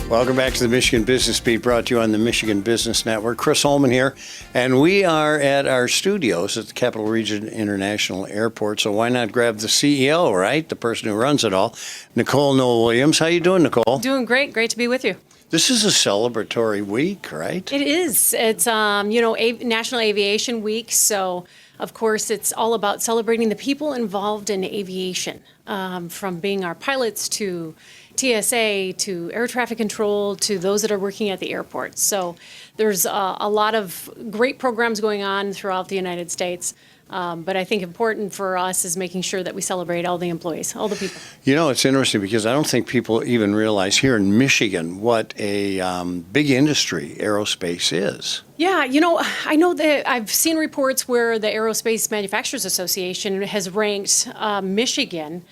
Welcome back to the Michigan Business Beat, brought to you on the Michigan Business Network. Chris Holman here, and we are at our studios at the Capital Region International Airport, so why not grab the CEO, right? The person who runs it all, Nicole Noll-Williams. How you doing, Nicole? Doing great. Great to be with you. This is a celebratory week, right? It is. It's, National Aviation Week, so of course it's all about celebrating the people involved in aviation, from being our pilots to TSA to air traffic control to those that are working at the airport. So there's a lot of great programs going on throughout the United States. But I think important for us is making sure that we celebrate all the employees, all the people. You know, it's interesting because I don't think people even realize here in Michigan what a big industry aerospace is. Yeah, I know that I've seen reports where the Aerospace Manufacturers Association has ranked Michigan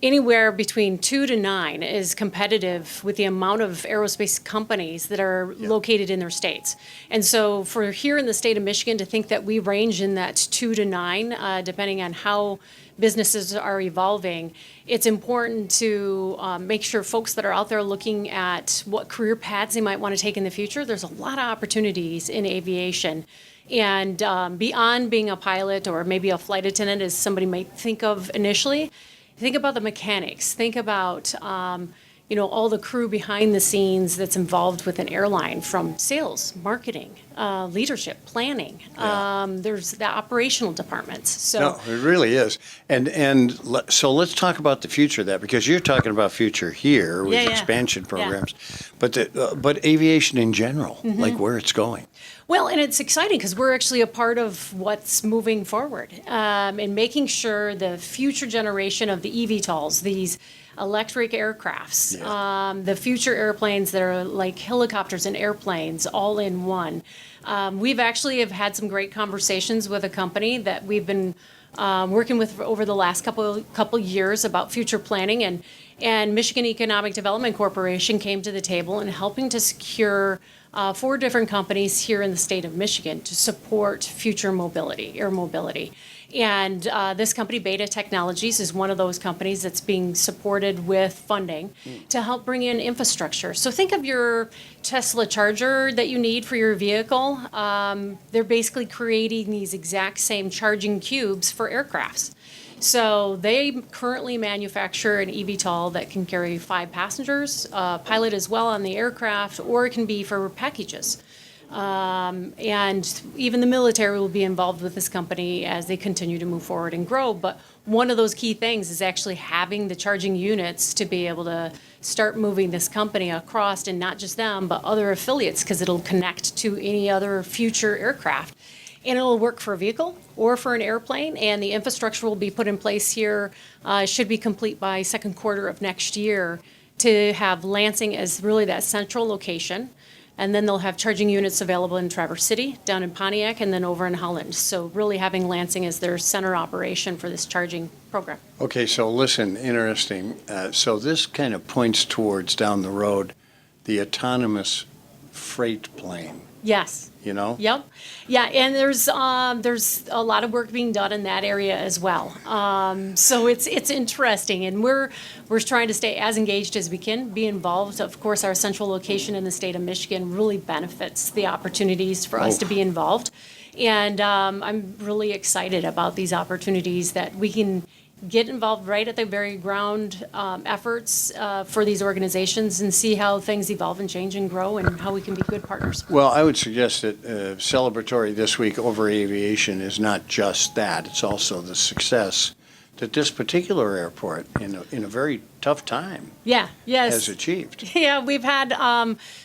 anywhere between 2 to 9 is competitive with the amount of aerospace companies that are located in their states. And so for here in the state of Michigan to think that we range in that 2 to 9, depending on how businesses are evolving, it's important to make sure folks that are out there looking at what career paths they might want to take in the future, there's a lot of opportunities in aviation. And beyond being a pilot or maybe a flight attendant, as somebody might think of initially, think about the mechanics. Think about, all the crew behind the scenes that's involved with an airline, from sales, marketing, leadership, planning. There's the operational departments. So no, it really is. So let's talk about the future of that, because you're talking about future here with expansion programs, but aviation in general, like where it's going. Well, and it's exciting because we're actually a part of what's moving forward and making sure the future generation of the eVTOLs, these electric aircrafts, the future airplanes that are like helicopters and airplanes all in one. We've actually have had some great conversations with a company that we've been working with over the last couple years about future planning, and Michigan Economic Development Corporation came to the table in helping to secure 4 different companies here in the state of Michigan to support future mobility, air mobility. And this company, Beta Technologies, is one of those companies that's being supported with funding to help bring in infrastructure. So think of your Tesla charger that you need for your vehicle. They're basically creating these exact same charging cubes for aircrafts. So they currently manufacture an eVTOL that can carry 5 passengers, pilot as well on the aircraft, or it can be for packages. And even the military will be involved with this company as they continue to move forward and grow. But one of those key things is actually having the charging units to be able to start moving this company across, and not just them, but other affiliates, because it'll connect to any other future aircraft. And it'll work for a vehicle or for an airplane, and the infrastructure will be put in place here, should be complete by second quarter of next year, to have Lansing as really that central location. And then they'll have charging units available in Traverse City, down in Pontiac, and then over in Holland. So really having Lansing as their center operation for this charging program. Okay, so listen, interesting. So this kind of points towards down the road the autonomous freight plane. Yes. Yep. Yeah, and there's a lot of work being done in that area as well. So it's interesting, and we're trying to stay as engaged as we can, be involved. Of course, our central location in the state of Michigan really benefits the opportunities for us to be involved. And I'm really excited about these opportunities that we can get involved right at the very ground efforts for these organizations, and see how things evolve and change and grow, and how we can be good partners. Well, I would suggest that celebratory this week over aviation is not just that. It's also the success that this particular airport, in a very tough time, has achieved. Yeah, we've had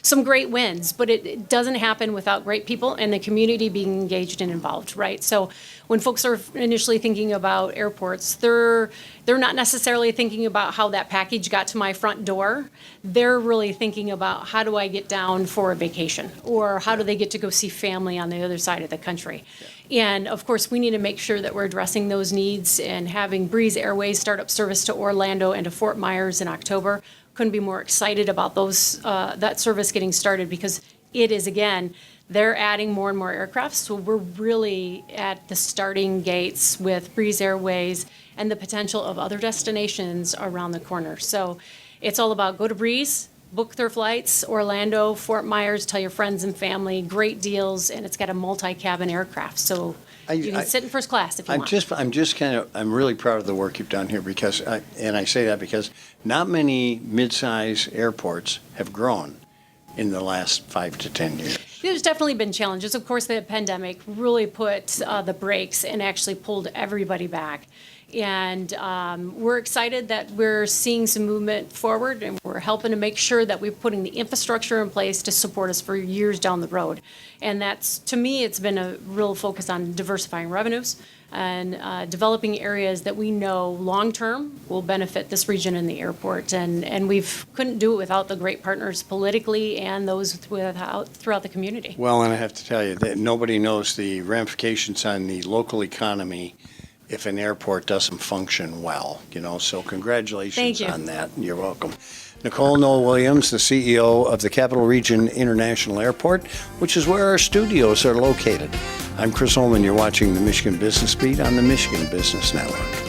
some great wins, but it doesn't happen without great people and the community being engaged and involved, right? So when folks are initially thinking about airports, they're not necessarily thinking about how that package got to my front door. They're really thinking about, how do I get down for a vacation, or how do they get to go see family on the other side of the country? And of course, we need to make sure that we're addressing those needs, and having Breeze Airways start up service to Orlando and to Fort Myers in October. Couldn't be more excited about that service getting started, because it is, again, they're adding more and more aircraft. So we're really at the starting gates with Breeze Airways and the potential of other destinations around the corner. So it's all about go to Breeze, book their flights. Orlando, Fort Myers, tell your friends and family, great deals, and it's got a multi-cabin aircraft, so you can sit in first class if you want. I'm really proud of the work you've done here because, and I say that because not many mid-size airports have grown in the last 5 to 10 years. There's definitely been challenges. Of course, the pandemic really put the brakes and actually pulled everybody back. And we're excited that we're seeing some movement forward, and we're helping to make sure that we're putting the infrastructure in place to support us for years down the road. And that's, to me, it's been a real focus on diversifying revenues and developing areas that we know long-term will benefit this region and the airport. And we couldn't do it without the great partners politically and those throughout the community. Well, and I have to tell you that nobody knows the ramifications on the local economy if an airport doesn't function well, so congratulations on that. You're welcome. Nicole Noll-Williams, the CEO of the Capital Region International Airport, which is where our studios are located. I'm Chris Holman. You're watching the Michigan Business Beat on the Michigan Business Network.